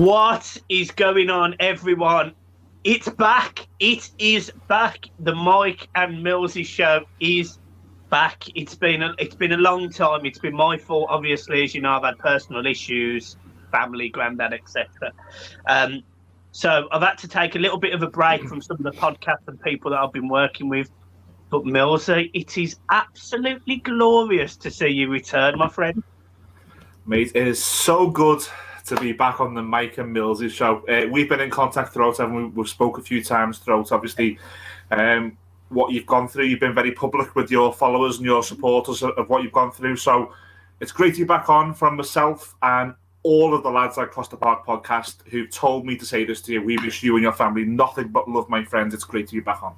What is going on, everyone? It's back. It is back. The Mike and Millsy show is back. It's been a long time. It's been my fault, obviously. As you know, I've had personal issues, family, granddad, etc. So I've had to take a little bit of a break from some of the podcasts and people that I've been working with. But Millsy, it is absolutely glorious to see you return, my friend. Mate, it is so good to be back on the Mike and Millsy show. We've been in contact throughout, and we've spoke a few times throughout, obviously, what you've gone through. You've been very public with your followers and your supporters of what you've gone through. So it's great to be back on from myself and all of the lads at Cross the Park podcast who've told me to say this to you. We wish you and your family nothing but love, my friends. It's great to be back on.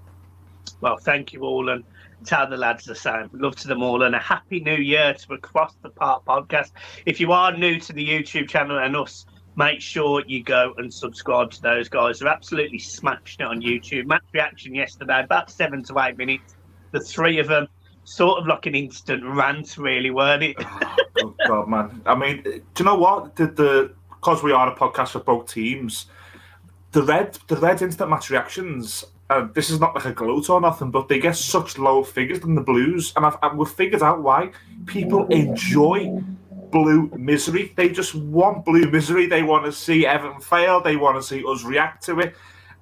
Well, thank you all, and tell the lads the same. Love to them all, and a happy new year to Across the Park podcast. If you are new to the YouTube channel and us, make sure you go and subscribe to those guys. They're absolutely smashed it on YouTube. Match reaction yesterday, about 7 to 8 minutes. The three of them, sort of like an instant rant, really, weren't it? Oh, God, man. I mean, do you know what? Because we are a podcast for both teams, the Reds instant match reactions, this is not like a gloat or nothing, but they get such low figures than the Blues, and we've figured out why. People enjoy blue misery. They just want blue misery. They want to see Everton fail. They want to see us react to it.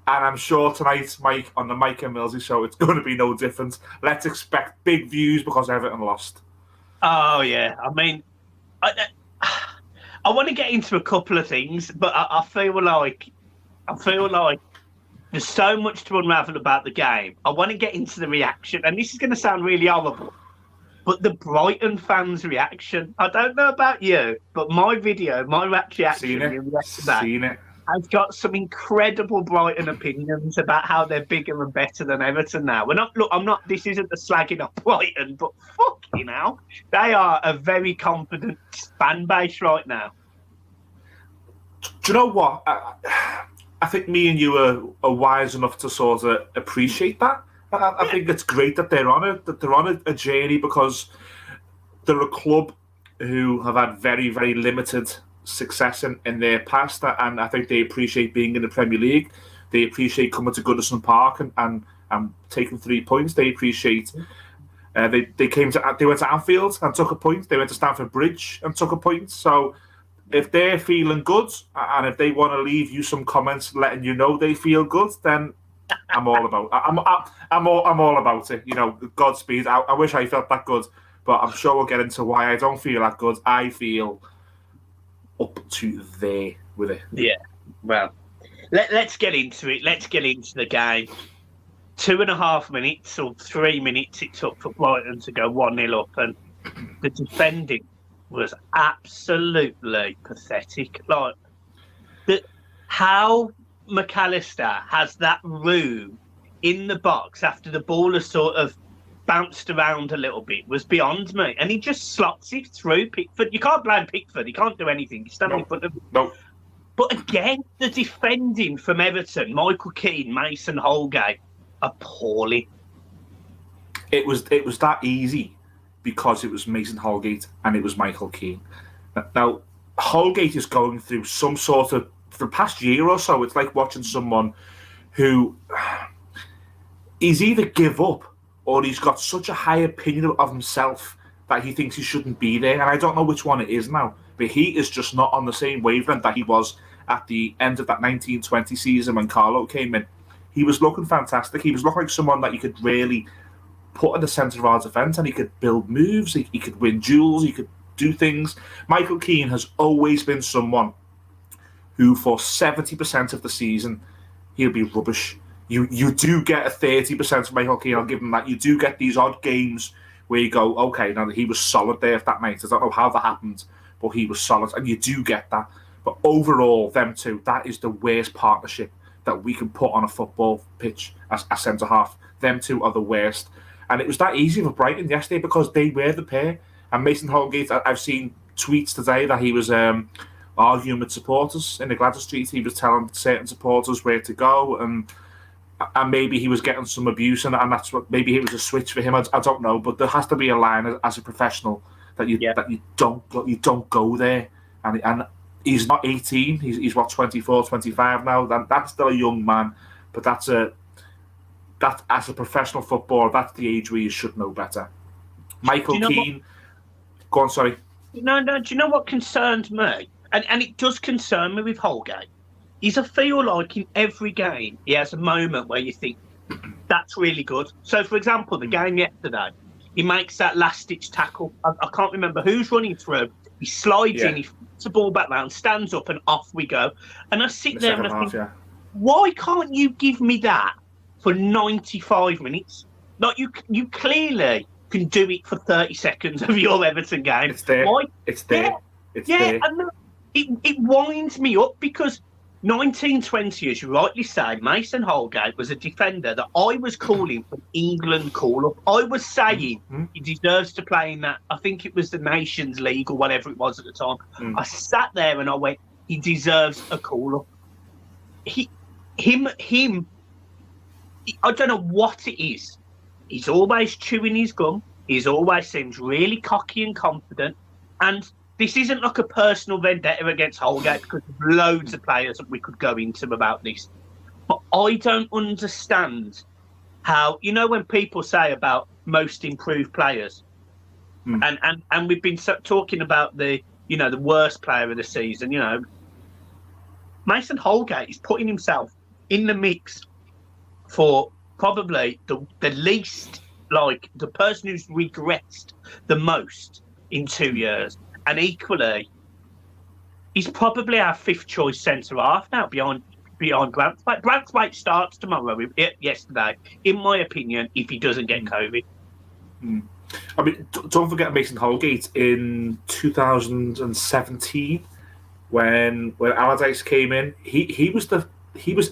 And I'm sure tonight, Mike, on the Mike and Millsy show, it's going to be no different. Let's expect big views because Everton lost. Oh, yeah. I mean, I want to get into a couple of things, but I feel like there's so much to unravel about the game. I want to get into the reaction, and this is going to sound really horrible, but the Brighton fans' reaction. I don't know about you, but my reaction, Seen it. I've got some incredible Brighton opinions about how they're bigger and better than Everton now. This isn't the slagging off Brighton, but fucking hell, they are a very confident fan base right now. Do you know what? I think me and you are wise enough to sort of appreciate that. I think it's great that they're on a journey, because they're a club who have had very, very limited success in their past, and I think they appreciate being in the Premier League. They appreciate coming to Goodison Park and taking 3 points. They appreciate they went to Anfield and took a point. They went to Stamford Bridge and took a point. So if they're feeling good, and if they want to leave you some comments letting you know they feel good, then I'm all about. I'm all about it. You know, Godspeed. I wish I felt that good, but I'm sure we'll get into why I don't feel that good. I feel up to there with it. Yeah. Well, let's get into it. Let's get into the game. 2.5 minutes or 3 minutes it took for Brighton to go 1-0 up, and the defending was absolutely pathetic. Like, how McAllister has that room in the box after the ball has sort of bounced around a little bit was beyond me, and he just slots it through Pickford. You can't blame Pickford. He can't do anything. He's standing in front of him. No. But again, the defending from Everton, Michael Keane, Mason Holgate, appalling. It was that easy because it was Mason Holgate and it was Michael Keane. Now, Holgate is going through some sort of, for the past year or so, it's like watching someone who he's either give up or he's got such a high opinion of himself that he thinks he shouldn't be there. And I don't know which one it is now, but he is just not on the same wavelength that he was at the end of that 1920 season when Carlo came in. He was looking fantastic. He was looking like someone that you could really put in the centre of our defence, and he could build moves, he could win duels, he could do things. Michael Keane has always been someone who, for 70% of the season, he'll be rubbish. You do get a 30% of Michael Keane, I'll give him that. You do get these odd games where you go, okay, now he was solid there that night. I don't know how that happened, but he was solid, and you do get that. But overall, them two, that is the worst partnership that we can put on a football pitch as a centre-half. Them two are the worst. And it was that easy for Brighton yesterday because they were the pair. And Mason Holgate, I've seen tweets today that he was arguing with supporters in the Gladys Street. He was telling certain supporters where to go, and maybe he was getting some abuse, and that's what, maybe it was a switch for him. I don't know, but there has to be a line as a professional that you don't go there. And he's not 18. He's what, 24, 25 now. That's still a young man, but that as a professional footballer, that's the age where you should know better. Michael Keane. Go on, sorry. No. Do you know what concerns me? And it does concern me with Holgate. Is I feel like in every game he has a moment where you think that's really good. So, for example, the game yesterday, he makes that last-ditch tackle. I can't remember who's running through. He slides in, he puts the ball back round, stands up, and off we go. And I sit there and I think, why can't you give me that for 95 minutes? Like, you clearly can do it for 30 seconds of your Everton game. It's there. Why? It's there. It's there. And it winds me up because 1920, as you rightly say, Mason Holgate was a defender that I was calling for England call-up. I was saying he deserves to play in that. I think it was the Nations League or whatever it was at the time. I sat there and I went, he deserves a call-up. Him. I don't know what it is. He's always chewing his gum. He always seems really cocky and confident. And this isn't like a personal vendetta against Holgate because there's loads of players that we could go into about this. But I don't understand how, you know, when people say about most improved players, and we've been talking about the worst player of the season, Mason Holgate is putting himself in the mix for probably the least, like the person who's regressed the most in 2 years. And equally, he's probably our fifth choice centre half now beyond Branthwaite. Branthwaite starts tomorrow, yesterday, in my opinion, if he doesn't get COVID. I mean, don't forget Mason Holgate in 2017 when Allardyce came in. He was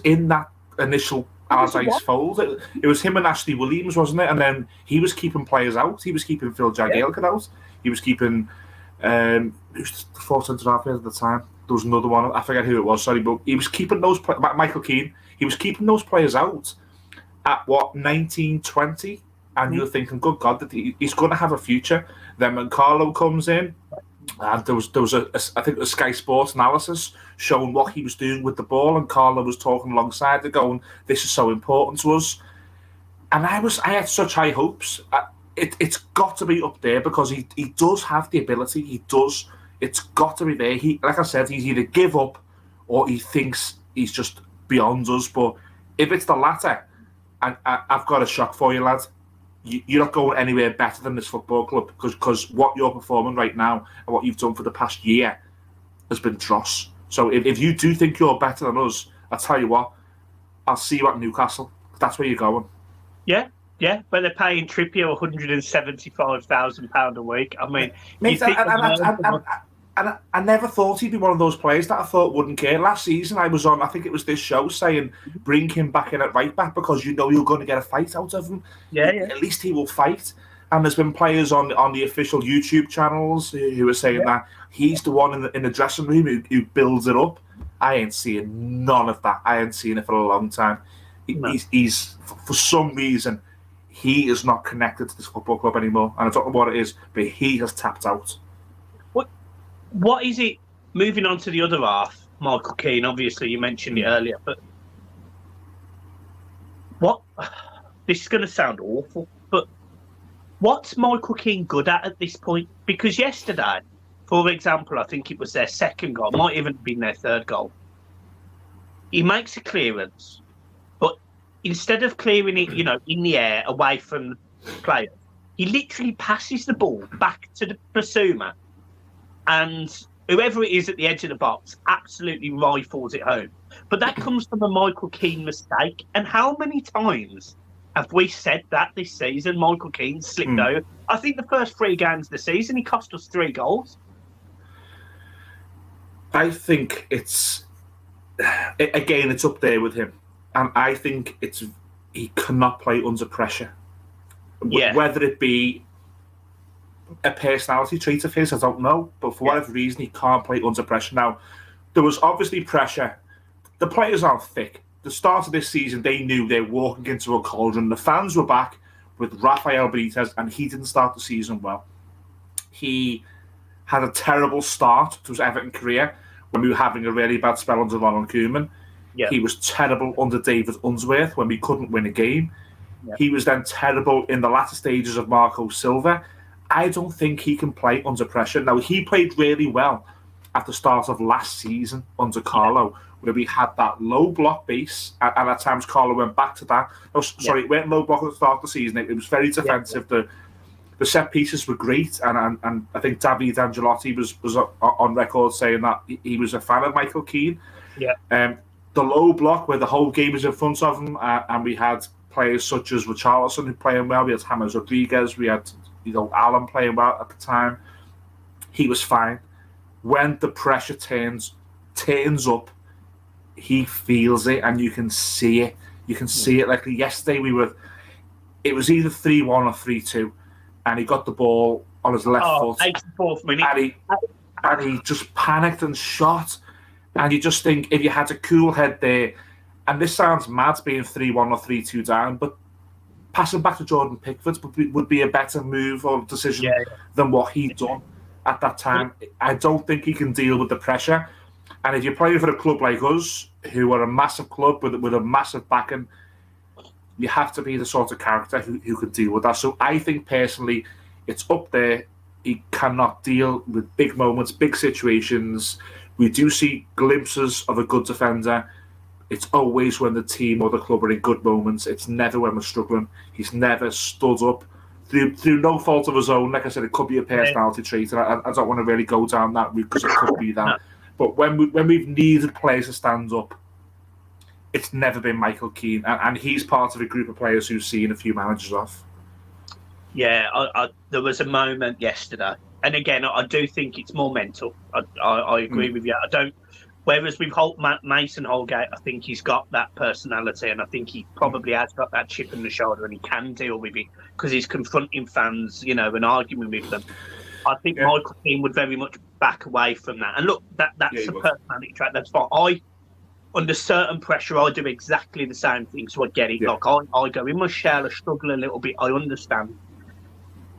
in that initial Allardyce fold. It was him and Ashley Williams, wasn't it? And then he was keeping players out. He was keeping Phil Jagielka out. He was keeping who's the fourth centre half at the time? There was another one. I forget who it was. Sorry, but he was keeping those Michael Keane. He was keeping those players out at what 19, 20, and you're thinking, good God, that he's going to have a future. Then when Carlo comes in, and there was I think it was Sky Sports analysis showing what he was doing with the ball, and Carlo was talking alongside it, going, "This is so important to us." And I had such high hopes. It's got to be up there because he does have the ability. He does. It's got to be there. Like I said, he's either give up or he thinks he's just beyond us. But if it's the latter, and I've got a shock for you, lad. You're not going anywhere better than this football club because what you're performing right now and what you've done for the past year has been dross. So if you do think you're better than us, I'll tell you what, I'll see you at Newcastle. That's where you're going. Yeah, but they're paying Trippier £175,000 a week. I mean, and I never thought he'd be one of those players that I thought wouldn't care. Last season, I was on, I think it was this show, saying bring him back in at right back because you know you're going to get a fight out of him. Yeah. At least he will fight. And there's been players on the official YouTube channels who are saying that he's the one in the dressing room who builds it up. I ain't seeing none of that. I ain't seen it for a long time. He's for some reason, he is not connected to this football club anymore. And I don't know what it is, but he has tapped out. What is it? Moving on to the other half, Michael Keane. Obviously, you mentioned it earlier, but what? This is going to sound awful, but what's Michael Keane good at this point? Because yesterday, for example, I think it was their second goal, might even have been their third goal. He makes a clearance, but instead of clearing it, in the air away from the player, he literally passes the ball back to the Basuma. And whoever it is at the edge of the box absolutely rifles it home. But that comes from a Michael Keane mistake. And how many times have we said that this season? Michael Keane slipped over. I think the first 3 games of the season, he cost us 3 goals. I think it's up there with him. And I think he cannot play under pressure. Yeah. Whether it be a personality trait of his, I don't know, but for whatever reason he can't play under pressure. Now, there was obviously pressure. The players aren't thick. The start of this season, they knew they were walking into a cauldron. The fans were back with Rafael Benitez, and he didn't start the season well. He had a terrible start to his Everton career when we were having a really bad spell under Ronald Koeman. Yeah. He was terrible under David Unsworth when we couldn't win a game. Yeah. He was then terrible in the latter stages of Marco Silva. I don't think he can play under pressure. Now, he played really well at the start of last season under Carlo, where we had that low block base, and at times Carlo went back to that. Oh, sorry, it went low block at the start of the season. It was very defensive. Yeah. The set pieces were great, and I think David Angelotti was on record saying that he was a fan of Michael Keane. Yeah. The low block where the whole game was in front of him, and we had players such as Richarlison who playing well. We had James Rodriguez. We had Alan playing well at the time. He was fine. When the pressure turns up, he feels it, and you can see it. You can see it. Like yesterday, it was either 3-1 or 3-2, and he got the ball on his left foot. 84th minute. And he just panicked and shot. And you just think, if you had a cool head there, and this sounds mad being 3-1 or 3-2 down, but passing back to Jordan Pickford would be a better move or decision than what he'd done at that time. I don't think he can deal with the pressure. And if you're playing for a club like us, who are a massive club with a massive backing, you have to be the sort of character who can deal with that. So I think personally, it's up there. He cannot deal with big moments, big situations. We do see glimpses of a good defender. It's always when the team or the club are in good moments. It's never when we're struggling. He's never stood up through no fault of his own. Like I said, it could be a personality trait, and I don't want to really go down that route because it could be that. No. But when we've needed players to stand up, it's never been Michael Keane, and he's part of a group of players who've seen a few managers off. Yeah, there was a moment yesterday, and again, I do think it's more mental. I agree with you. I don't. Whereas with Mason Holgate, I think he's got that personality, and I think he probably has got that chip in the shoulder, and he can deal with it because he's confronting fans, and arguing with them. I think Michael Keane would very much back away from that. And look, that's a personality trait. That's fine. Under certain pressure, I do exactly the same thing, so I get it. Yeah. Like I go in my shell, I struggle a little bit. I understand.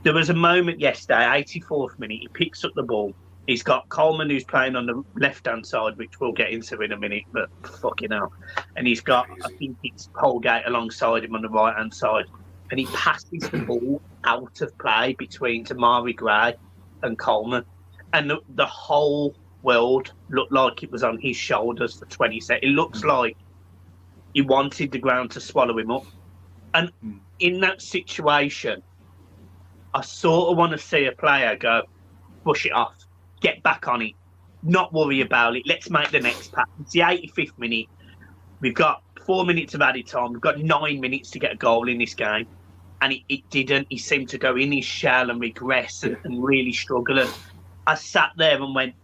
There was a moment yesterday, 84th minute, he picks up the ball. He's got Coleman, who's playing on the left-hand side, which we'll get into in a minute, but fucking hell. And he's got, I think it's Holgate alongside him on the right-hand side. And he passes the ball out of play between Tamari Gray and Coleman. And the whole world looked like it was on his shoulders for 20 seconds. It looks like he wanted the ground to swallow him up. And in that situation, I sort of want to see a player go, push it off. Get back on it, not worry about it. Let's make the next pass. It's the 85th minute. We've got 4 minutes of added time. We've got 9 minutes to get a goal in this game. And it didn't. He seemed to go in his shell and regress and really struggle. And I sat there and went,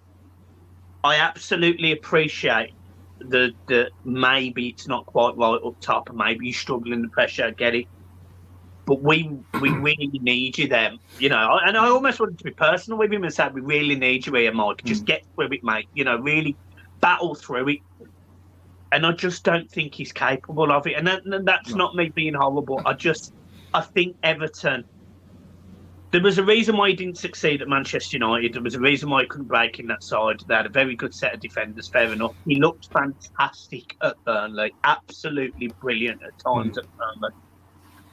I absolutely appreciate the maybe it's not quite right up top and maybe you're struggling the pressure. I get it. But we really need you there, and I almost wanted to be personal with him and say, we really need you here, Mike. Just get through it, mate. Really battle through it. And I just don't think he's capable of it. And that's not me being horrible. I think Everton, there was a reason why he didn't succeed at Manchester United. There was a reason why he couldn't break in that side. They had a very good set of defenders, fair enough. He looked fantastic at Burnley. Absolutely brilliant at times at Burnley.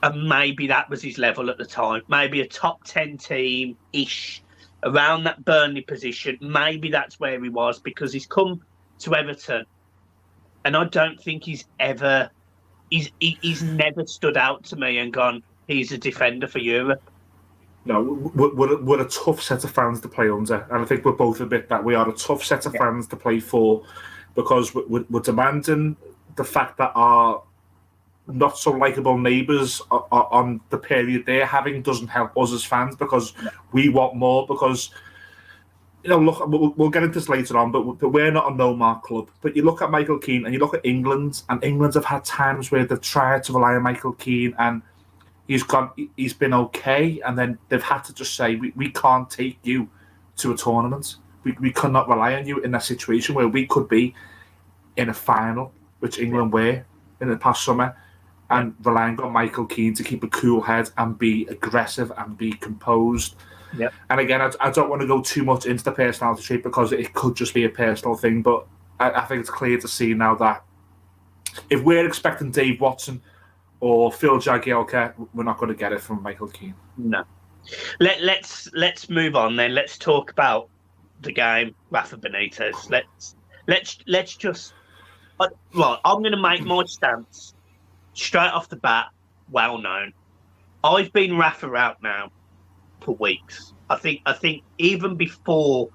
And maybe that was his level at the time. Maybe a top 10 team-ish around that Burnley position. Maybe that's where he was because he's come to Everton. And I don't think he's never stood out to me and gone, he's a defender for Europe. No, we're a tough set of fans to play under. And I think we're both a bit that we are a tough set of fans to play for because we're demanding the fact that our not so likeable neighbours on the period they're having doesn't help us as fans because we want more because look, we'll get into this later on, but we're not a no-mark club. But you look at Michael Keane and you look at England, and England have had times where they've tried to rely on Michael Keane and he's been okay, and then they've had to just say, we can't take you to a tournament. We cannot rely on you in that situation where we could be in a final, which England were in the past summer, and relying on Michael Keane to keep a cool head and be aggressive and be composed. Yep. And again, I don't want to go too much into the personality trait because it could just be a personal thing, but I think it's clear to see now that if we're expecting Dave Watson or Phil Jagielka, we're not going to get it from Michael Keane. No. Let's move on then. Let's talk about the game, Rafa Benitez. Let's just right. I'm going to make my stance straight off the bat. Well known. I've been Rafa out now for weeks. I think even before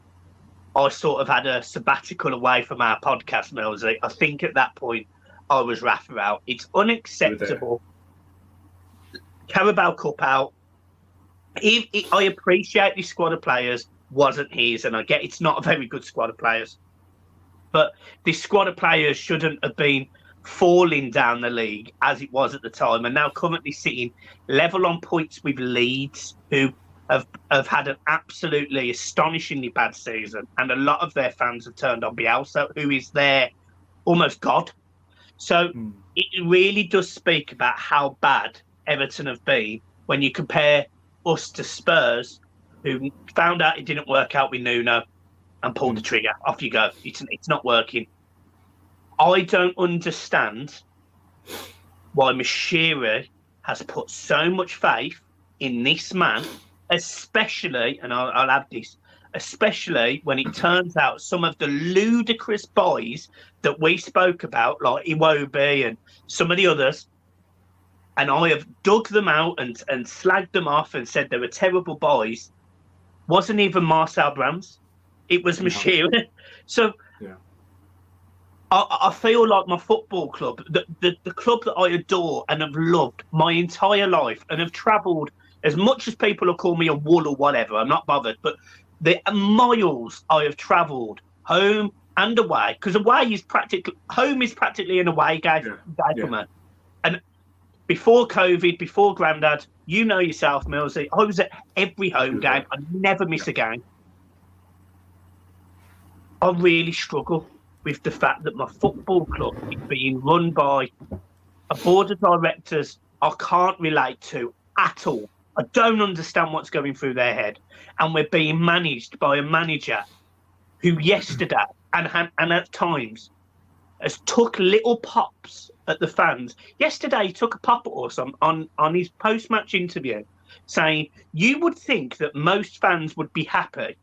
I sort of had a sabbatical away from our podcast, Millsy, I think at that point I was Rafa out. It's unacceptable. Carabao Cup out. I appreciate this squad of players wasn't his, and I get it's not a very good squad of players. But this squad of players shouldn't have been falling down the league as it was at the time, and now currently sitting level on points with Leeds, who have had an absolutely astonishingly bad season, and a lot of their fans have turned on Bielsa, who is their almost god. So it really does speak about how bad Everton have been when you compare us to Spurs, who found out it didn't work out with Nuno and pulled the trigger. Off you go. It's not working. I don't understand why Mashiri has put so much faith in this man, especially, and I'll add this, especially when it turns out some of the ludicrous boys that we spoke about, like Iwobi and some of the others, and I have dug them out and slagged them off and said they were terrible boys, wasn't even Marcel Brands. It was Mashiri. So I feel like my football club, the club that I adore and have loved my entire life and have travelled, as much as people will call me a wool or whatever, I'm not bothered, but the miles I have travelled, home and away, because home is practically an away game for me. And before COVID, before Grandad, you know yourself, Millsy, I was at every home game. I never miss a game. I really struggle with the fact that my football club is being run by a board of directors I can't relate to at all. I don't understand what's going through their head. And we're being managed by a manager who yesterday and at times has took little pops at the fans. Yesterday he took a pop at us on his post-match interview saying, you would think that most fans would be happy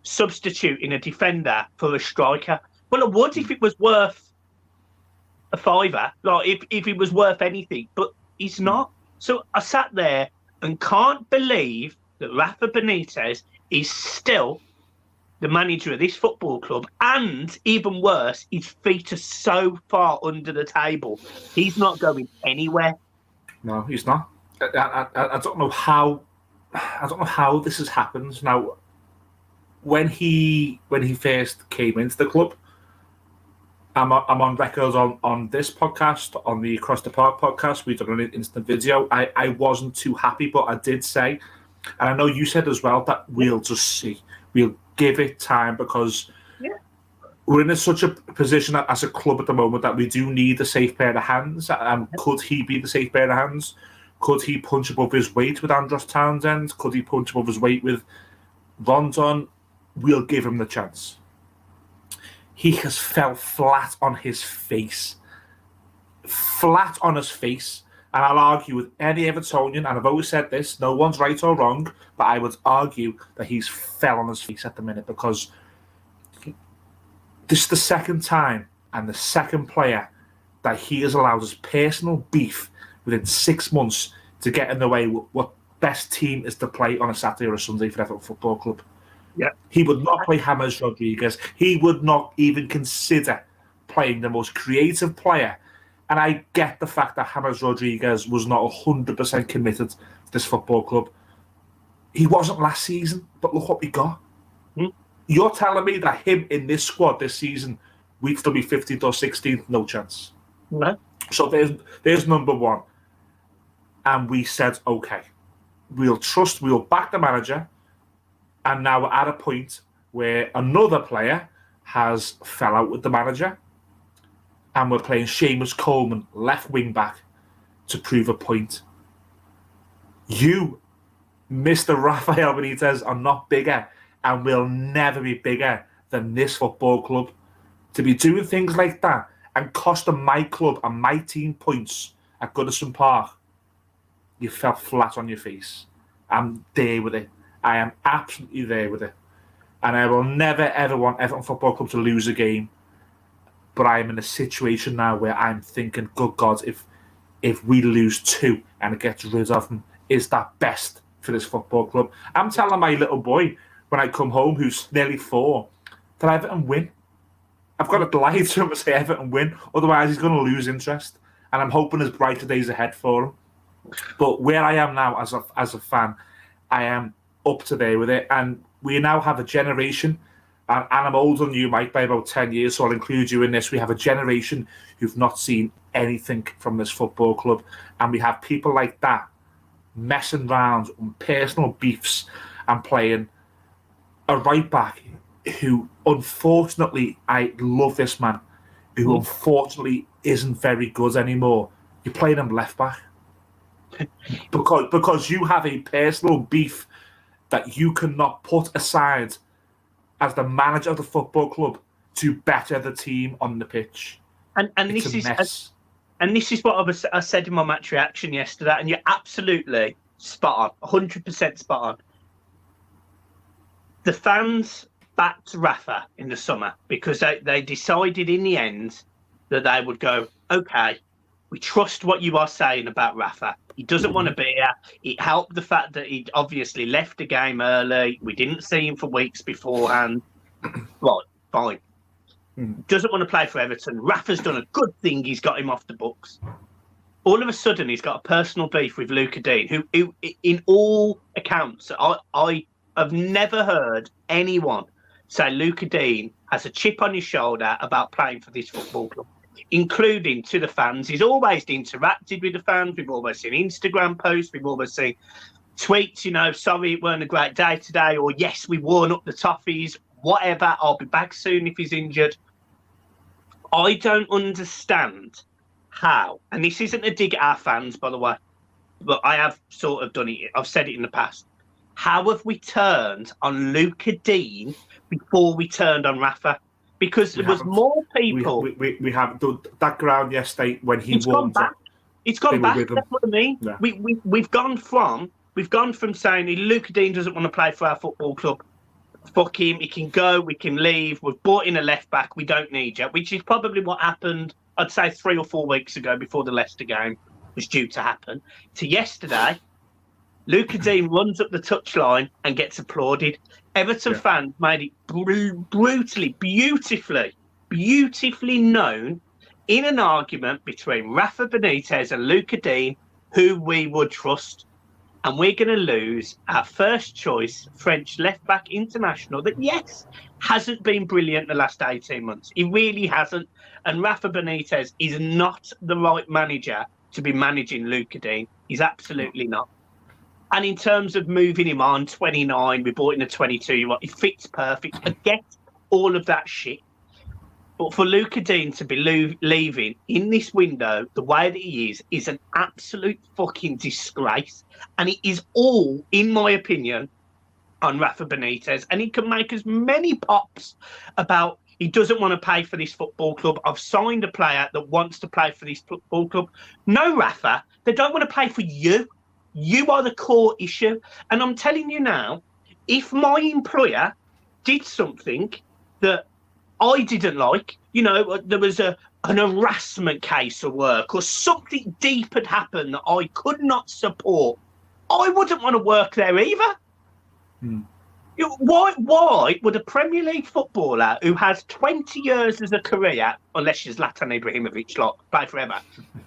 substituting a defender for a striker. Well, I would if it was worth a fiver, like if it was worth anything, but he's not. So I sat there and can't believe that Rafa Benitez is still the manager of this football club, and even worse, his feet are so far under the table. He's not going anywhere. No, he's not. I don't know how. I don't know how this has happened. Now, when he first came into the club, I'm on record on this podcast, on the Across the Park podcast. We've done an instant video. I wasn't too happy, but I did say, and I know you said as well, that we'll just see. We'll give it time because we're in such a position as a club at the moment that we do need a safe pair of hands. And could he be the safe pair of hands? Could he punch above his weight with Andros Townsend? Could he punch above his weight with Rondon? We'll give him the chance. He has fell flat on his face. Flat on his face. And I'll argue with any Evertonian, and I've always said this, no one's right or wrong, but I would argue that he's fell on his face at the minute because this is the second time and the second player that he has allowed his personal beef within 6 months to get in the way of what best team is to play on a Saturday or a Sunday for Everton Football Club. Yeah, he would not play James Rodriguez. He would not even consider playing the most creative player. And I get the fact that James Rodriguez was not 100% committed to this football club. He wasn't last season, but look what we got. You're telling me that him in this squad this season, we'd still be 15th or 16th? No chance. No. So there's number one. And we said, okay, we'll back the manager. And now we're at a point where another player has fell out with the manager. And we're playing Seamus Coleman, left wing back, to prove a point. You Mr. Rafael Benitez are not bigger and will never be bigger than this football club. To be doing things like that and costing my club and my team points at Goodison Park, you fell flat on your face. I'm there with it. I am absolutely there with it. And I will never, ever want Everton Football Club to lose a game. But I am in a situation now where I'm thinking, good God, if we lose 2 and it gets rid of them, is that best for this football club? I'm telling my little boy when I come home, who's nearly 4, that Everton win. I've got to lie to him and say Everton win, otherwise he's going to lose interest. And I'm hoping there's brighter days ahead for him. But where I am now as a fan, I am up to there with it. And we now have a generation, and I'm older than you, Mike, by about 10 years, so I'll include you in this. We have a generation who've not seen anything from this football club. And we have people like that messing around on personal beefs and playing a right back who, unfortunately, I love this man, who unfortunately isn't very good anymore. You're playing him left back. because you have a personal beef that you cannot put aside as the manager of the football club to better the team on the pitch. And this is what I said in my match reaction yesterday, and you're absolutely spot on, 100% spot on. The fans backed Rafa in the summer because they decided in the end that they would go, okay, we trust what you are saying about Rafa. He doesn't want to be here. It helped the fact that he obviously left the game early. We didn't see him for weeks beforehand. Right, fine. Doesn't want to play for Everton. Rafa's done a good thing. He's got him off the books. All of a sudden, he's got a personal beef with Luca Dean, who in all accounts, I have never heard anyone say Luca Dean has a chip on his shoulder about playing for this football club, including to the fans. He's always interacted with the fans. We've always seen Instagram posts. We've always seen tweets, sorry, it weren't a great day today, or yes, we won up the toffees, whatever, I'll be back soon if he's injured. I don't understand how, and this isn't a dig at our fans, by the way, but I have sort of done it. I've said it in the past. How have we turned on Luca Dean before we turned on Rafa? Because there was more people. We have that ground yesterday when he warmed up. It's gone back. That's what I mean. Yeah. We've gone from saying Luca Dean doesn't want to play for our football club. Fuck him. He can go. We can leave. We've brought in a left back. We don't need you. Which is probably what happened. I'd say 3 or 4 weeks ago, before the Leicester game was due to happen. To yesterday, Luca Dean runs up the touchline and gets applauded. Everton fans made it brutally, beautifully known in an argument between Rafa Benitez and Luca Dean who we would trust. And we're going to lose our first choice French left-back international that, yes, hasn't been brilliant the last 18 months. He really hasn't. And Rafa Benitez is not the right manager to be managing Luca Dean. He's absolutely not. And in terms of moving him on, 29, we bought in a 22-year-old. He fits perfect. I get all of that shit. But for Luca Dean to be leaving in this window the way that he is an absolute fucking disgrace. And it is all, in my opinion, on Rafa Benitez. And he can make as many pops about he doesn't want to pay for this football club. I've signed a player that wants to play for this football club. No, Rafa, they don't want to pay for you. You are the core issue. And I'm telling you now, if my employer did something that I didn't like, there was an harassment case at work or something deep had happened that I could not support, I wouldn't want to work there either. Why would a Premier League footballer who has 20 years as a career, unless she's Zlatan Ibrahimovic, play forever,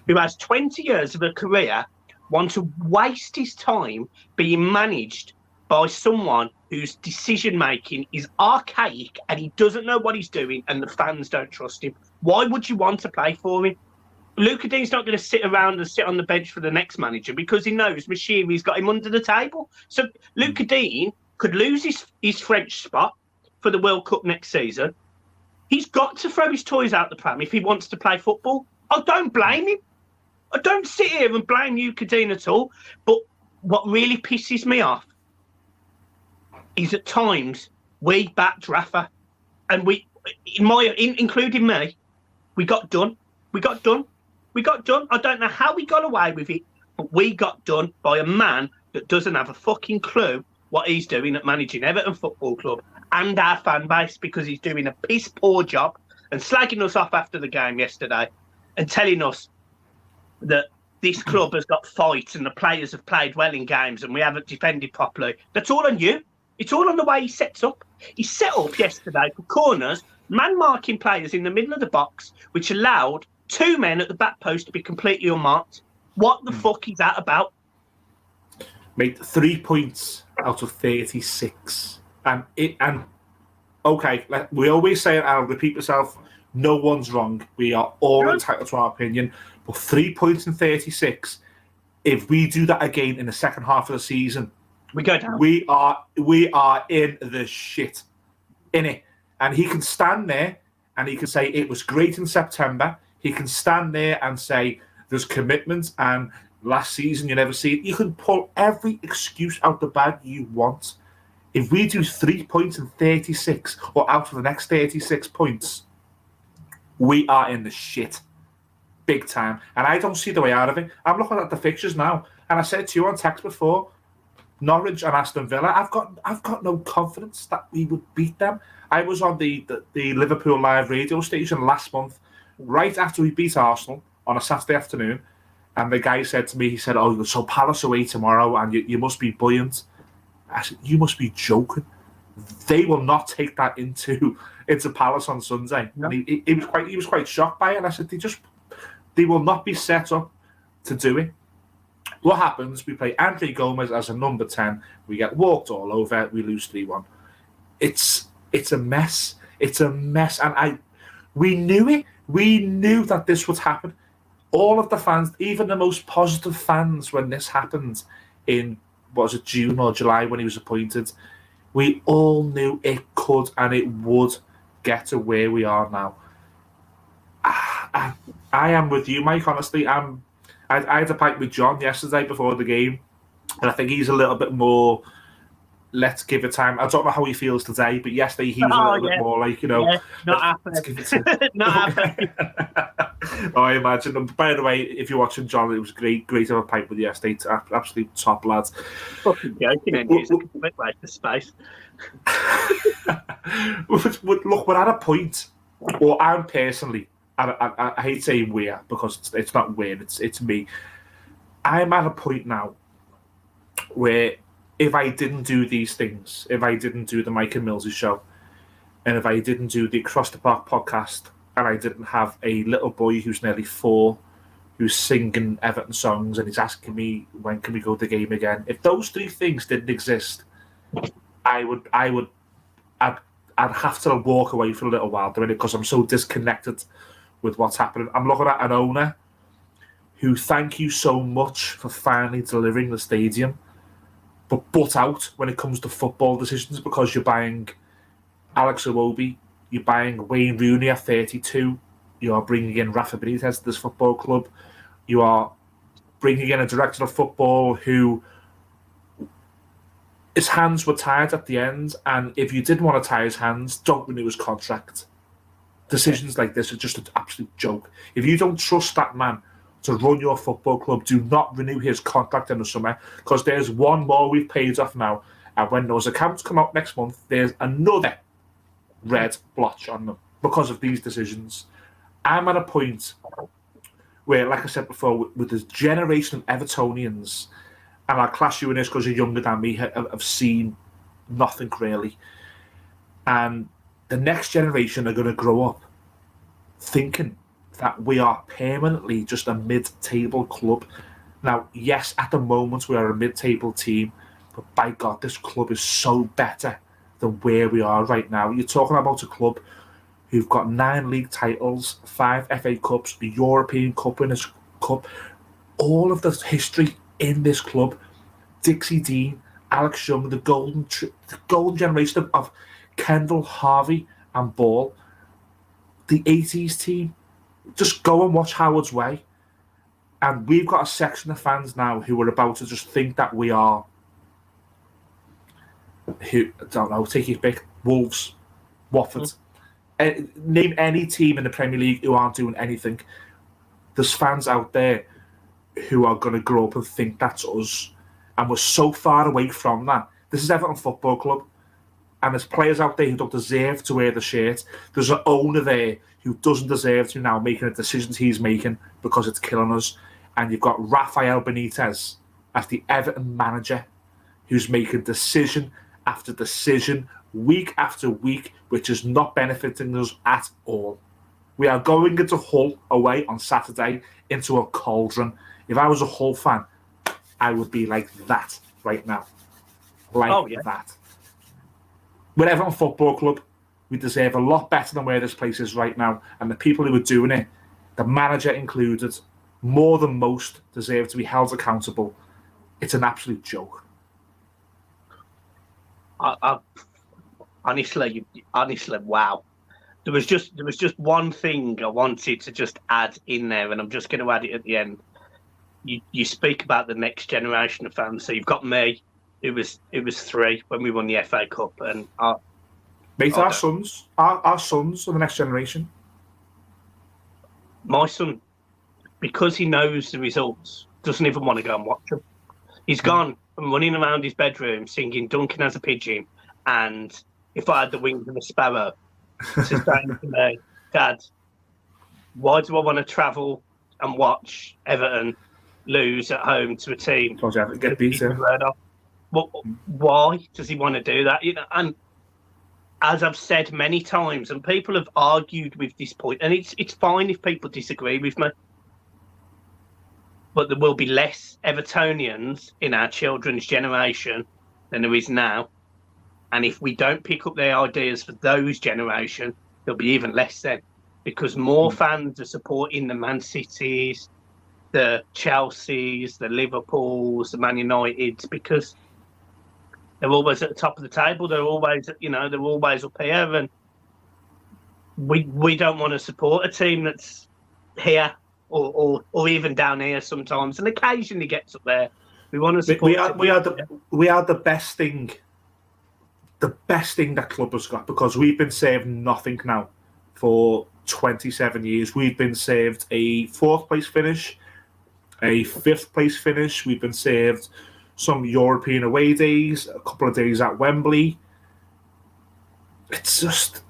who has 20 years of a career, want to waste his time being managed by someone whose decision-making is archaic and he doesn't know what he's doing and the fans don't trust him? Why would you want to play for him? Luca Dean's not going to sit around and sit on the bench for the next manager because he knows Mashiri's got him under the table. So Luca Dean could lose his French spot for the World Cup next season. He's got to throw his toys out the pram if he wants to play football. I don't blame him. I don't sit here and blame Luca Dean at all. But what really pisses me off is at times we backed Rafa, and including me, we got done. We got done. I don't know how we got away with it, but we got done by a man that doesn't have a fucking clue what he's doing at managing Everton Football Club and our fan base, because he's doing a piss poor job and slagging us off after the game yesterday and telling us that this club has got fights and the players have played well in games and we haven't defended properly. That's all on you. It's all on the way he sets up. He set up yesterday for corners, man-marking players in the middle of the box, which allowed 2 men at the back post to be completely unmarked. What the fuck is that about? Made 3 points out of 36. And okay, like we always say, and I'll repeat myself, no one's wrong. We are all entitled to our opinion. But 3 points in 36, if we do that again in the second half of the season, we go down. We are in the shit. In it. And he can stand there and he can say it was great in September. He can stand there and say there's commitment and last season you never see it. You can pull every excuse out the bag you want. If we do 3 points in 36 or out of the next 36 points, we are in the shit. Big time. And I don't see the way out of it. I'm looking at the fixtures now. And I said to you on text before, Norwich and Aston Villa, I've got no confidence that we would beat them. I was on the Liverpool live radio station last month, right after we beat Arsenal on a Saturday afternoon, and the guy said to me, he said, "Oh, so Palace away tomorrow, and you must be buoyant." I said, "You must be joking. They will not take that into Palace on Sunday." No. And he was quite shocked by it. And I said, they will not be set up to do it. What happens? We play Andre Gomez as a number 10. We get walked all over. We lose 3-1. It's a mess. It's a mess. And we knew it. We knew that this would happen. All of the fans, even the most positive fans, when this happened in, June or July when he was appointed, we all knew it could and it would get to where we are now. I am with you, Mike, honestly. I had a pint with John yesterday before the game, and I think he's a little bit more, let's give it time. I don't know how he feels today, but yesterday he was a little bit more like, not happening. Not happening. I imagine. And by the way, if you're watching John, it was great to have a pint with you yesterday. Absolute top lads. Fucking joking, and it's a complete waste of space. Look, we're at a point, or I'm personally, I hate saying we're, because it's not we're, it's me. I'm at a point now where if I didn't do these things, if I didn't do the Mike and Millsy show, and if I didn't do the Across the Park podcast, and I didn't have a little boy who's nearly 4, who's singing Everton songs, and he's asking me, when can we go to the game again? If those 3 things didn't exist, I'd have to walk away for a little while, because I'm so disconnected with what's happening. I'm looking at an owner who, thank you so much for finally delivering the stadium, but out when it comes to football decisions, because you're buying Alex Iwobi, you're buying Wayne Rooney at 32, you are bringing in Rafa Benitez to this football club, you are bringing in a director of football who his hands were tied at the end, and if you didn't want to tie his hands, don't renew his contract. Decisions like this are just an absolute joke. If you don't trust that man to run your football club, do not renew his contract in the summer, because there's one more we've paid off now, and when those accounts come out next month, there's another red blotch on them because of these decisions. I'm at a point where, like I said before, with this generation of Evertonians, and I'll class you in this because you're younger than me, have seen nothing really. And the next generation are going to grow up thinking that we are permanently just a mid-table club. Now, yes, at the moment we are a mid-table team, but by God, this club is so better than where we are right now. You're talking about a club who've got 9 league titles, 5 FA Cups, the European Cup in this cup, all of the history in this club. Dixie Dean, Alex Young, the golden generation of Kendall, Harvey and Ball. The 80s team. Just go and watch Howard's Way. And we've got a section of fans now who are about to just think that we are who, I don't know, take your pick, Wolves, Watford. Name any team in the Premier League who aren't doing anything. There's fans out there who are going to grow up and think that's us. And we're so far away from that. This is Everton Football Club. And there's players out there who don't deserve to wear the shirt. There's an owner there who doesn't deserve to now making the decisions he's making because it's killing us. And you've got Rafael Benitez as the Everton manager who's making decision after decision, week after week, which is not benefiting us at all. We are going into Hull away on Saturday into a cauldron. If I was a Hull fan, I would be like that right now. That. With Everton Football Club, we deserve a lot better than where this place is right now. And the people who are doing it, the manager included, more than most, deserve to be held accountable. It's an absolute joke. Honestly, wow. There was just one thing I wanted to just add in there, and I'm just going to add it at the end. You speak about the next generation of fans. So you've got me. It was 3 when we won the FA Cup, and our sons are the next generation. My son, because he knows the results, doesn't even want to go and watch them. He's gone and running around his bedroom singing "Duncan as a Pigeon" and "If I Had the Wings of a Sparrow," to say to me, "Dad, why do I want to travel and watch Everton lose at home to a team?" Get beaten. Well, why does he want to do that? And as I've said many times, and people have argued with this point, and it's fine if people disagree with me, but there will be less Evertonians in our children's generation than there is now. And if we don't pick up their ideas for those generation, there'll be even less then, because more fans are supporting the Man Cities, the Chelseas, the Liverpools, the Man Uniteds, because they're always at the top of the table. They're always, they're always up here, and we don't want to support a team that's here or even down here sometimes, and occasionally gets up there. We want to support. We are the best thing. The best thing that club has got, because we've been saved nothing now for 27 years. We've been saved a 4th place finish, a 5th place finish. We've been saved some European away days, a couple of days at Wembley. It's just,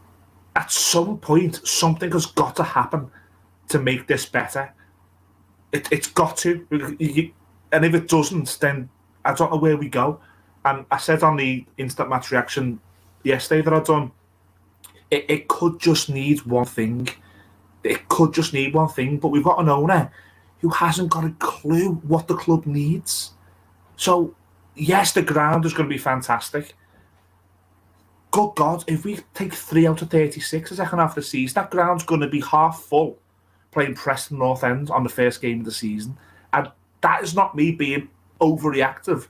at some point, something has got to happen to make this better. It's got to. And if it doesn't, then I don't know where we go. And I said on the instant match reaction yesterday that I'd done, it could just need one thing. It could just need one thing, but we've got an owner who hasn't got a clue what the club needs. So, yes, the ground is going to be fantastic. Good God, if we take 3 out of 36 the second half of the season, that ground's going to be half full playing Preston North End on the first game of the season. And that is not me being overreactive.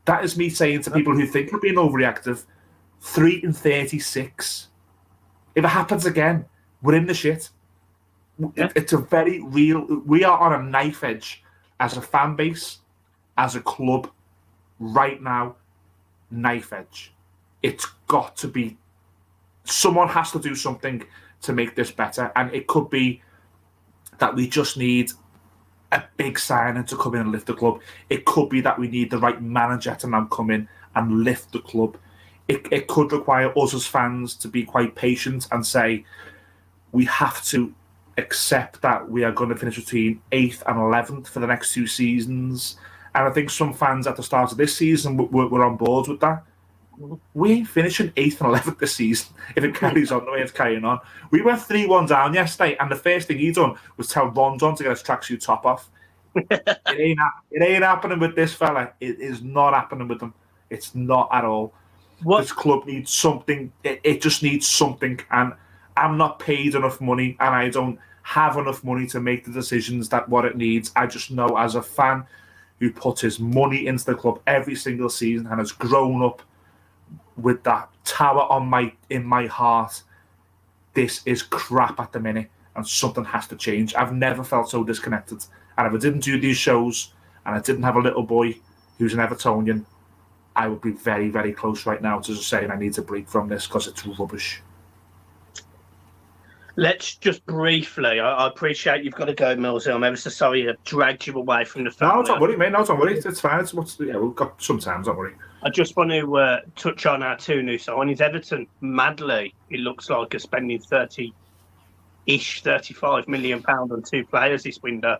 That is me saying to people who think we're being overreactive, 3 in 36. If it happens again, we're in the shit. Yeah. It's a very real... We are on a knife edge as a fan base, as a club, right now, knife edge. It's got to be... Someone has to do something to make this better, and it could be that we just need a big signing to come in and lift the club. It could be that we need the right manager to now come in and lift the club. It could require us as fans to be quite patient and say, we have to accept that we are going to finish between 8th and 11th for the next 2 seasons. And I think some fans at the start of this season were on board with that. We ain't finishing 8th and 11th this season if it carries on the way it's carrying on. We went 3-1 down yesterday, and the first thing he done was tell Rondon to get his tracksuit top off. It ain't happening with this fella. It is not happening with him. It's not at all. This club needs something. It just needs something, and I'm not paid enough money, and I don't have enough money to make the decisions that what it needs. I just know as a fan who puts his money into the club every single season and has grown up with that tower in my heart, this is crap at the minute, and something has to change. I've never felt so disconnected, and if I didn't do these shows and I didn't have a little boy who's an Evertonian, I would be very, very close right now to just saying I need to break from this because it's rubbish. Let's just briefly, I appreciate you've got to go, Millsy. I'm ever so sorry I dragged you away from the family. No, don't worry, mate. No, don't worry. It's fine. We've got some time, don't worry. I just want to touch on our two new signings. Everton, madly, it looks like, are spending 30-ish, £35 million on two players this window,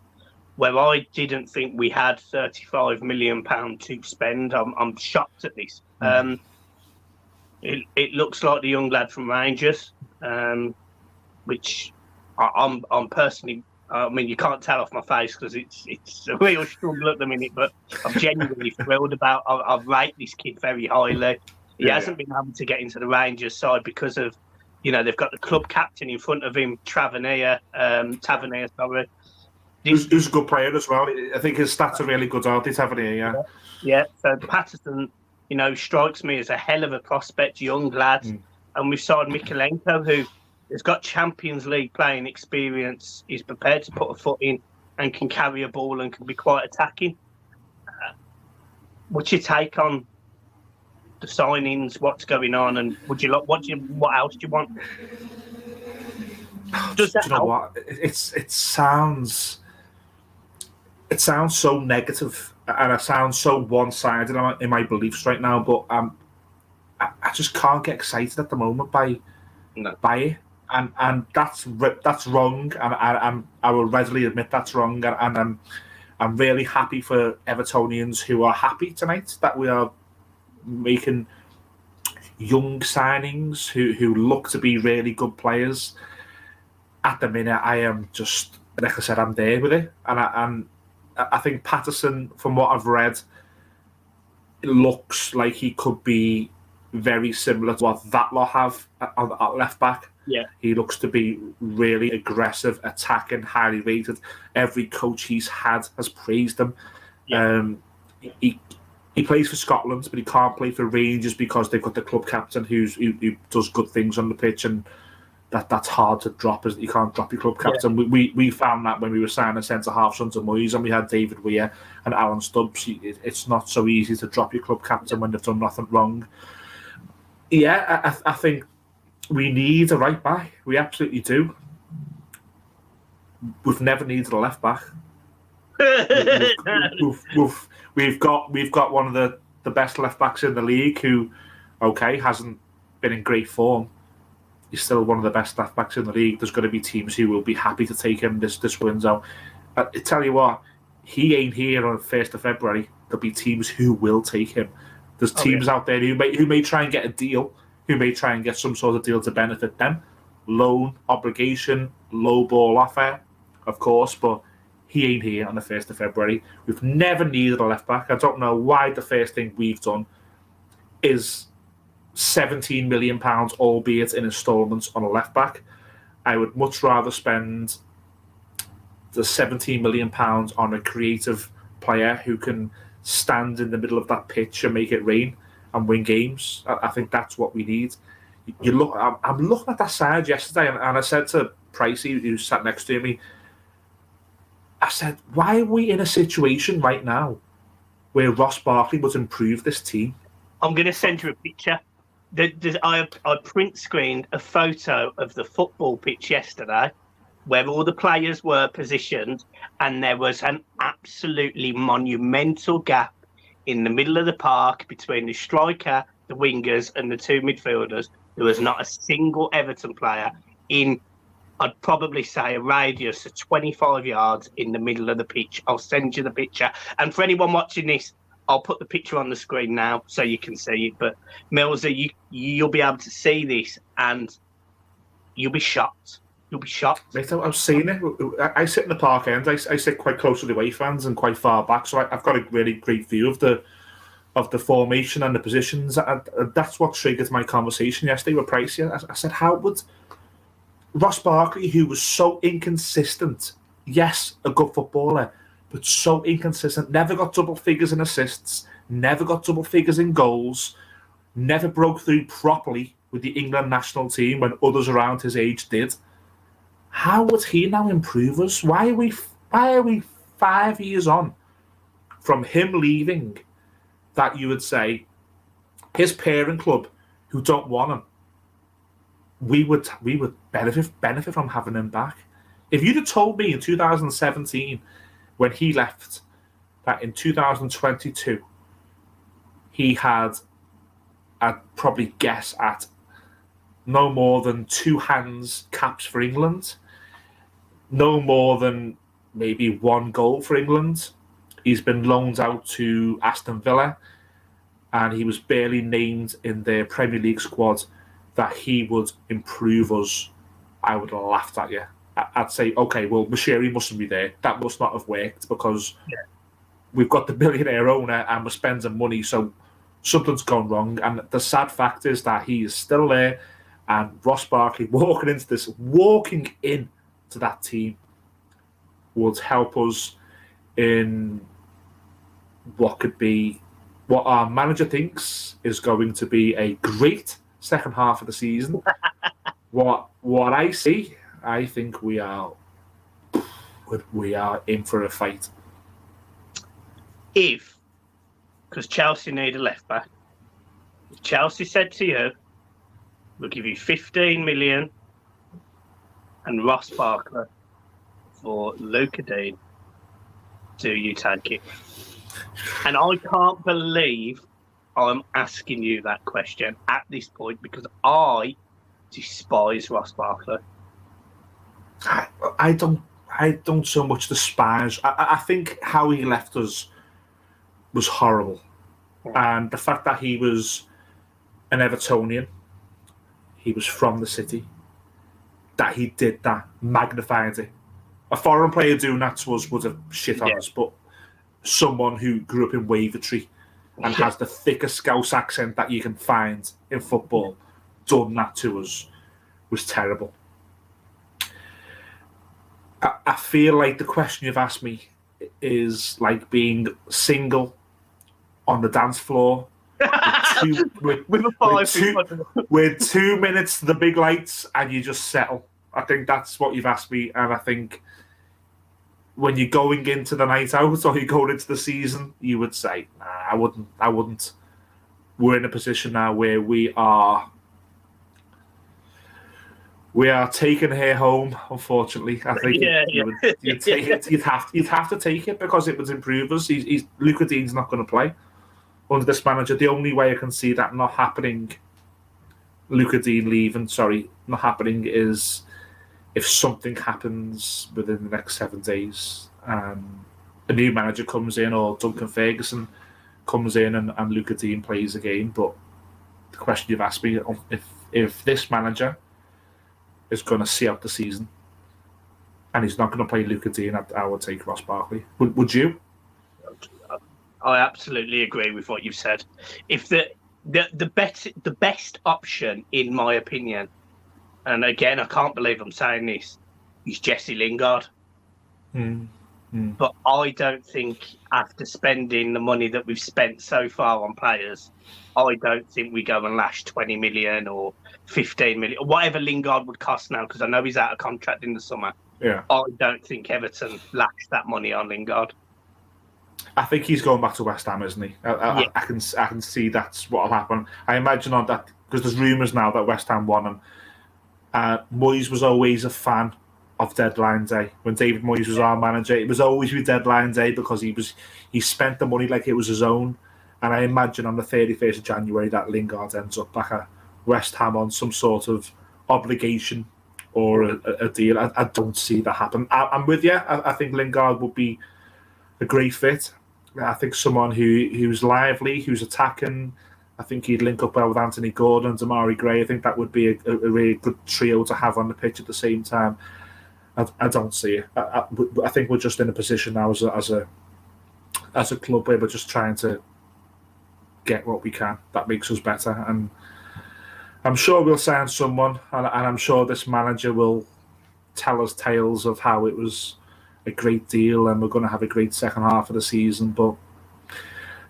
where I didn't think we had £35 million to spend. I'm shocked at this. It looks like the young lad from Rangers, which I'm personally, I mean, you can't tell off my face because it's a real struggle at the minute, but I'm genuinely thrilled about. I rate this kid very highly. He hasn't been able to get into the Rangers side because of, they've got the club captain in front of him, Tavernier, sorry. Who's a good player as well. I think his stats are really good, aren't they, Tavernier? Yeah, so Patterson, strikes me as a hell of a prospect, young lad. And we've signed Mikalenko, who has got Champions League playing experience, is prepared to put a foot in and can carry a ball and can be quite attacking. What's your take on the signings? What's going on? And what else do you want? Does that help? What? It sounds so negative, and I sound so one-sided in my beliefs right now. But I just can't get excited at the moment by it. And that's wrong, and I will readily admit that's wrong, and I'm really happy for Evertonians who are happy tonight that we are making young signings who look to be really good players. At the minute, I am just, like I said, I'm there with it, and I think Patterson, from what I've read, it looks like he could be very similar to what that lot have at left back. Yeah, he looks to be really aggressive, attacking, highly rated. Every coach he's had has praised him. Yeah. He plays for Scotland, but he can't play for Rangers because they've got the club captain who does good things on the pitch, and that's hard to drop. You can't drop your club captain. Yeah. We found that when we were signing centre halves under Boyz, and we had David Weir and Alan Stubbs. It's not so easy to drop your club captain when they've done nothing wrong. Yeah, I think we need a right back. We absolutely do. We've never needed a left back. We've got one of the best left backs in the league who, hasn't been in great form. He's still one of the best left backs in the league. There's going to be teams who will be happy to take him this window. I tell you what, he ain't here on the 1st of February. There'll be teams who will take him. There's teams out there who may try and get a deal, who may try and get some sort of deal to benefit them. Loan, obligation, low ball offer, of course, but he ain't here on the 1st of February. We've never needed a left back. I don't know why the first thing we've done is £17 million, albeit in instalments, on a left back. I would much rather spend the £17 million on a creative player who can stand in the middle of that pitch and make it rain and win games. I think that's what we need. I'm looking at that side yesterday, and I said to Pricey, who sat next to me, I said, why are we in a situation right now where Ross Barkley would improve this team? I'm going to send you a picture. I print screened a photo of the football pitch yesterday where all the players were positioned, and there was an absolutely monumental gap in the middle of the park between the striker, the wingers, and the two midfielders. There was not a single Everton player in, I'd probably say, a radius of 25 yards in the middle of the pitch. I'll send you the picture. And for anyone watching this, I'll put the picture on the screen now so you can see it. But Millsy, you'll be able to see this and you'll be shocked. You'll be shocked. Mate, I've seen it. I sit in the park end. I sit quite close to the away fans and quite far back, so I've got a really great view of the formation and the positions. And that's what triggered my conversation yesterday with Pricey. I said, how would Ross Barkley, who was so inconsistent, yes, a good footballer, but so inconsistent, never got double figures in assists, never got double figures in goals, never broke through properly with the England national team when others around his age did. How would he now improve us? Why are we 5 years on from him leaving that you would say his parent club, who don't want him, we would benefit from having him back. If you'd have told me in 2017 when he left that in 2022 he had, I'd probably guess at no more than 2 hands caps for England, no more than maybe 1 goal for England. He's been loaned out to Aston Villa, and he was barely named in their Premier League squad, that he would improve us. I would have laughed at you. I'd say, okay, well, Mashiri mustn't be there. That must not have worked because we've got the billionaire owner and we're spending money, so something's gone wrong. And the sad fact is that he is still there, and Ross Barkley walking into that team would help us in what our manager thinks is going to be a great second half of the season. What I see, I think we are in for a fight. Because Chelsea need a left back. If Chelsea said to you, we'll give you 15 million and Ross Barkley for Luca Dean, do you take it? And I can't believe I'm asking you that question at this point, because I despise Ross Barkley. I don't so much despise. I think how he left us was horrible. And the fact that he was an Evertonian, he was from the city, that he did that, magnified it. A foreign player doing that to us would have shit on us, but someone who grew up in Wavertree and has the thickest Scouse accent that you can find in football done that to us was terrible. I feel like the question you've asked me is like being single on the dance floor with 2 minutes to the big lights and you just settle. I think that's what you've asked me, and I think when you're going into the night out or you're going into the season, you would say, nah, I wouldn't. We're in a position now where we are taking her home, unfortunately. I think you'd have to take it because it would improve us. Luca Dean's not going to play under this manager. The only way I can see that not happening, Luca Dean leaving, not happening, is if something happens within the next 7 days. A new manager comes in, or Duncan Ferguson comes in and Luca Dean plays a game. But the question you've asked me, if this manager is going to see out the season and he's not going to play Luca Dean, I would take Ross Barkley. Would you? I absolutely agree with what you've said. If the best option, in my opinion, and again, I can't believe I'm saying this, is Jesse Lingard. But I don't think, after spending the money that we've spent so far on players, I don't think we go and lash 20 million or 15 million, or whatever Lingard would cost now, because I know he's out of contract in the summer. Yeah. I don't think Everton lash that money on Lingard. I think he's going back to West Ham, isn't he? I can see that's what will happen. I imagine on that, because there's rumours now that West Ham won him. Moyes was always a fan of deadline day. When David Moyes was our manager, it was always with deadline day because he spent the money like it was his own. And I imagine on the 31st of January that Lingard ends up back at West Ham on some sort of obligation or a deal. I don't see that happen. I'm with you. I think Lingard would be a great fit. I think someone who's lively, who's attacking. I think he'd link up well with Anthony Gordon, Damari Gray. I think that would be a really good trio to have on the pitch at the same time. I don't see it. I think we're just in a position now as a club where we're just trying to get what we can that makes us better. And I'm sure we'll sign someone, and I'm sure this manager will tell us tales of how it was a great deal and we're going to have a great second half of the season. But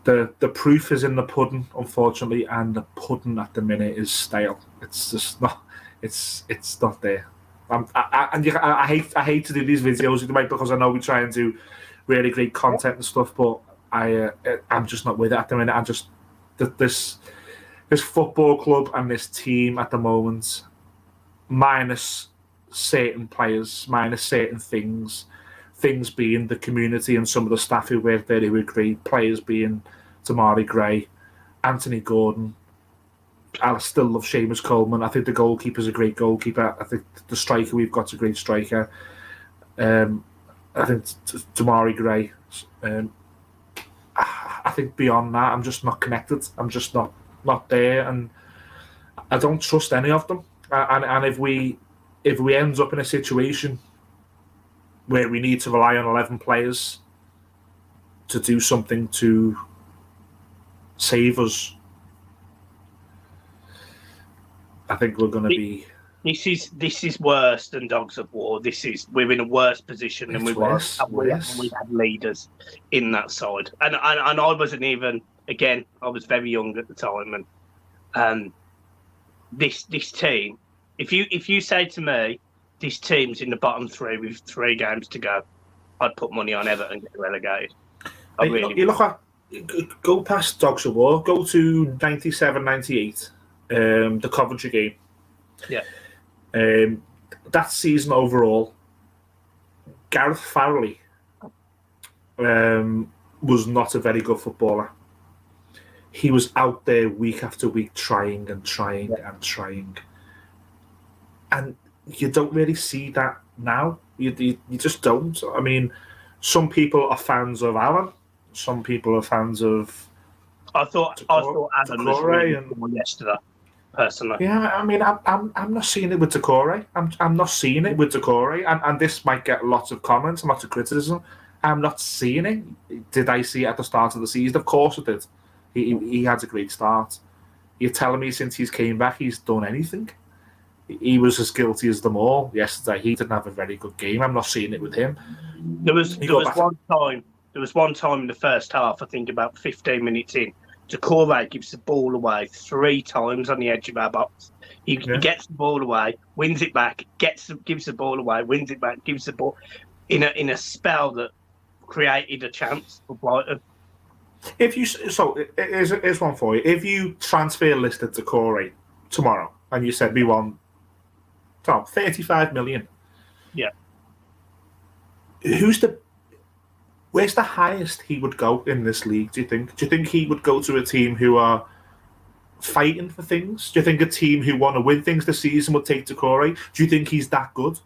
the proof is in the pudding, unfortunately, and the pudding at the minute is stale. It's just not. It's not there. I hate to do these videos because I know we try and do really great content and stuff, but I'm just not with it at the minute. this football club and this team at the moment, minus certain players, minus certain things being the community and some of the staff who work there who agree, players being Tamari Gray, Anthony Gordon. I still love Seamus Coleman. I think the goalkeeper's a great goalkeeper. I think the striker we've got's a great striker. I think Tamari Gray. I think beyond that, I'm just not connected. I'm just not there, and I don't trust any of them. And if we end up in a situation where we need to rely on 11 players to do something to save us, I think we're going to be. This is worse than Dogs of War. We're in a worse position than we were. We had leaders in that side, and I wasn't even. Again, I was very young at the time, and this team. If you say to me, this team's in the bottom three with 3 games to go, I'd put money on Everton getting relegated. You look at go past Dogs of War, go to 97-98, the Coventry game. Yeah. That season overall, Gareth Farrelly was not a very good footballer. He was out there week after week trying and trying and trying. And you don't really see that now. You just don't. I mean, some people are fans of Alan. Some people are fans of. I thought Alan was really good yesterday. Personally, yeah. I mean, I'm not seeing it with Decore. I'm not seeing it with Decore, and this might get lots of comments and lots of criticism. I'm not seeing it. Did I see it at the start of the season? Of course I did. He had a great start. You're telling me since he's came back, he's done anything? He was as guilty as them all yesterday. He didn't have a very good game. I'm not seeing it with him. There was one time in the first half, I think about 15 minutes in, Decore gives the ball away 3 times on the edge of our box. He gets the ball away, wins it back, gives the ball away, wins it back, gives the ball in a spell that created a chance for Brighton. Here's one for you. If you transfer listed Decore tomorrow and you said we want 35 million. Yeah. Where's the highest he would go in this league, do you think? Do you think he would go to a team who are fighting for things? Do you think a team who want to win things this season would take Decore? Do you think he's that good?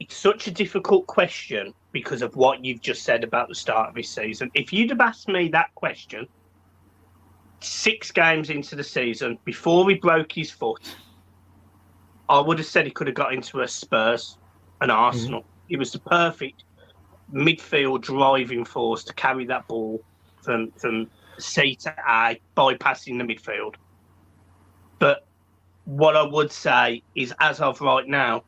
It's such a difficult question because of what you've just said about the start of his season. If you'd have asked me that question 6 games into the season, before he broke his foot, I would have said he could have got into a Spurs, an Arsenal. Mm-hmm. He was the perfect midfield driving force to carry that ball from C to A, bypassing the midfield. But what I would say is, as of right now,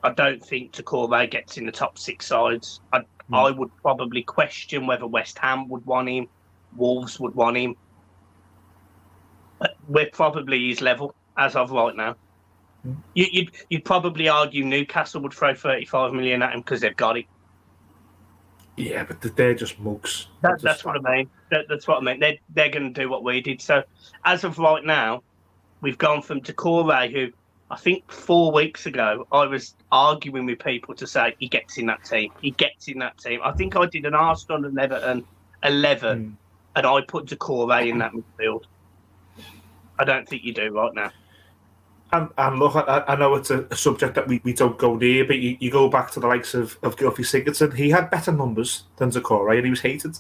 I don't think Decore gets in the top 6 sides. I would probably question whether West Ham would want him, Wolves would want him. But we're probably his level as of right now. You'd probably argue Newcastle would throw 35 million at him because they've got it. Yeah, but they're just mugs. That's what I mean. That's what I mean. They're going to do what we did. So as of right now, we've gone from Decore, who I think 4 weeks ago I was arguing with people to say he gets in that team. He gets in that team. I think I did an Arsenal and Everton 11, and I put Decore in that midfield. I don't think you do right now. And look, I know it's a subject that we don't go near, but you go back to the likes of Gylfi Sigurdsson. He had better numbers than Decore, and he was hated.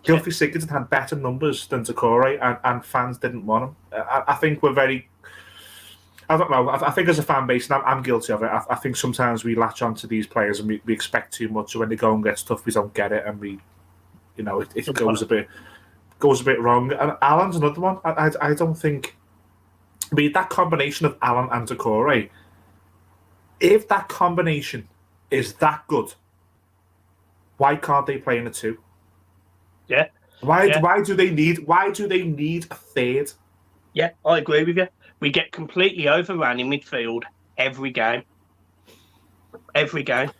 Gylfi Sigurdsson had better numbers than Decore, and fans didn't want him. I think we're very... I don't know. I think as a fan base, and I'm guilty of it, I think sometimes we latch on to these players and we expect too much, so when they go and get stuff, we don't get it, and it goes a bit wrong. And Alan's another one. I don't think... I mean, that combination of Alan and Decore, if that combination is that good, why can't they play in a 2? Yeah. Why do they need a third? Yeah, I agree with you. We get completely overrun in midfield every game. Every game.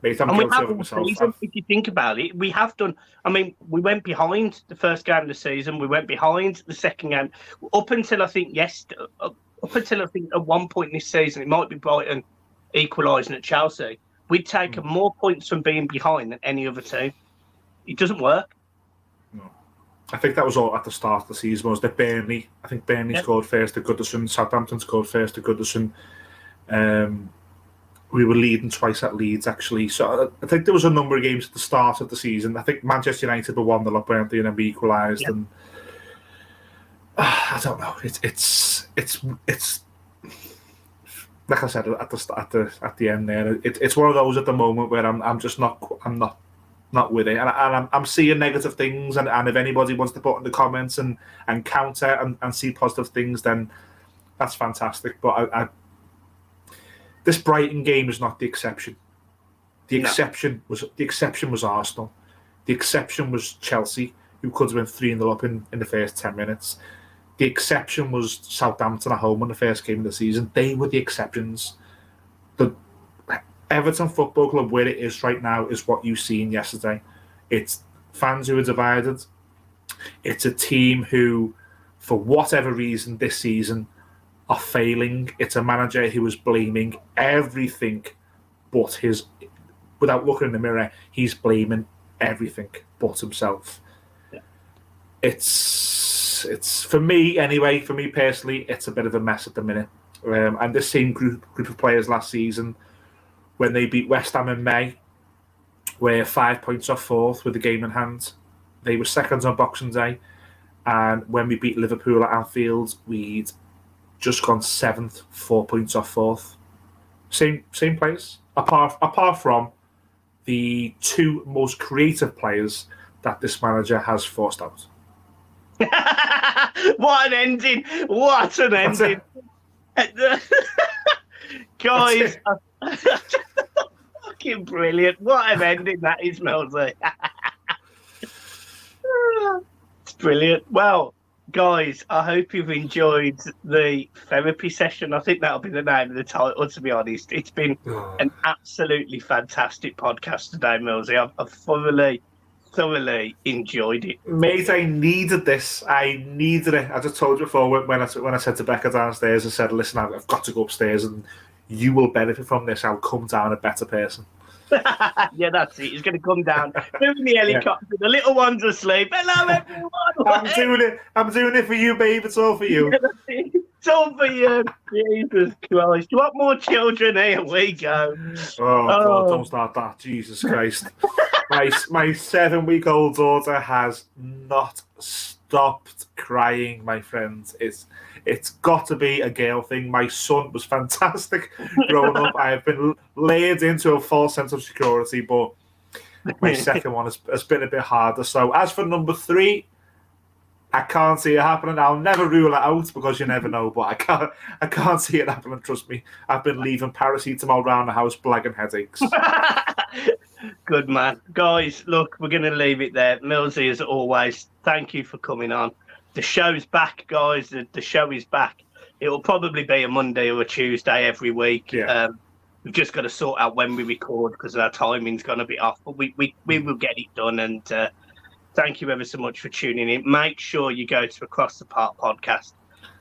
Mate, I'm And we guilty have of it all myself. season, if you think about it. We have done. I mean, we went behind the first game of the season. We went behind the second game. Up until I think at one point this season, it might be Brighton equalising at Chelsea. We'd taken more points from being behind than any other team. It doesn't work. No. I think that was all at the start of the season. Was that Burnley? I think Burnley scored first to Goodison. Southampton scored first to Goodison. We were leading twice at Leeds, actually. So I think there was a number of games at the start of the season. I think Manchester United were 1-0 up, weren't they, and then we equalised. And I don't know. It's like I said at the end there. It's one of those at the moment where I'm not with it, and I'm seeing negative things. And if anybody wants to put in the comments and counter and see positive things, then that's fantastic. But this Brighton game is not the exception. The exception was Arsenal. The exception was Chelsea, who could have been 3-0 up in the first 10 minutes. The exception was Southampton at home in the first game of the season. They were the exceptions. The Everton Football Club, where it is right now, is what you seen yesterday. It's fans who are divided. It's a team who, for whatever reason this season, are failing. It's a manager who is blaming everything but without looking in the mirror, he's blaming everything but himself. Yeah. It's for me anyway, for me personally, it's a bit of a mess at the minute. And this same group of players last season, when they beat West Ham in May, were 5 points off fourth with the game in hand. They were second on Boxing Day. And when we beat Liverpool at Anfield, we'd just gone 7th, 4 points off fourth. Same players, apart from the two most creative players that this manager has forced out. What an ending! What an ending! Guys, fucking brilliant! What an ending that is, Millsy. It's brilliant. Well, guys, I hope you've enjoyed the therapy session. I think that'll be the name of the title, to be honest. It's been an absolutely fantastic podcast today, Millsy. I've thoroughly enjoyed it. Mate, I needed this. I needed it. I just told you before when I said to Becca downstairs, I said, listen, I've got to go upstairs and you will benefit from this. I'll come down a better person. Yeah, that's it. He's going to come down, doing the helicopter. Yeah. The little one's asleep. Hello, everyone. I'm doing it for you, babe. It's all for you. It's all for you. Jesus Christ. You want more children? Here we go. Oh, God, don't start that. Jesus Christ. My 7-week-old daughter has not stopped crying, my friends. It's got to be a girl thing. My son was fantastic growing up. I have been layered into a false sense of security, but my second one has been a bit harder. So as for number 3, I can't see it happening. I'll never rule it out because you never know, but I can't see it happening, trust me. I've been leaving paracetamol around the house, blagging headaches. Good man. Guys, look, we're going to leave it there. Millsy, as always, thank you for coming on. The show's back, guys. The show is back. It'll probably be a Monday or a Tuesday every week. Yeah. We've just got to sort out when we record because our timing's going to be off. But we will get it done. And thank you ever so much for tuning in. Make sure you go to Across the Park podcast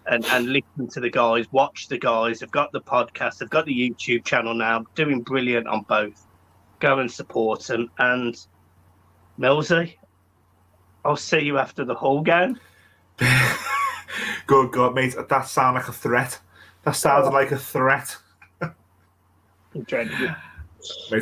and listen to the guys. Watch the guys. They've got the podcast. They've got the YouTube channel now. Doing brilliant on both. Go and support them. And Millsy, I'll see you after the Hull game. Good God, mate. That sounded like a threat. That sounded like a threat. Mate,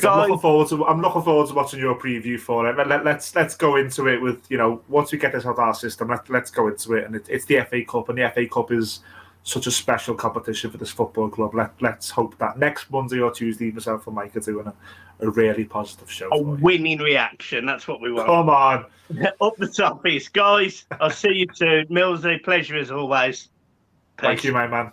I'm looking forward to watching your preview for it. Let's go into it with, once we get this out of our system, let's go into it. And it's the FA Cup, and the FA Cup is such a special competition for this football club. Let's hope that next Monday or Tuesday, myself and Mike are doing a really positive show. A winning reaction. That's what we want. Come on. Up the top, guys. I'll see you soon. Millsy, pleasure as always. Peace. Thank you, my man.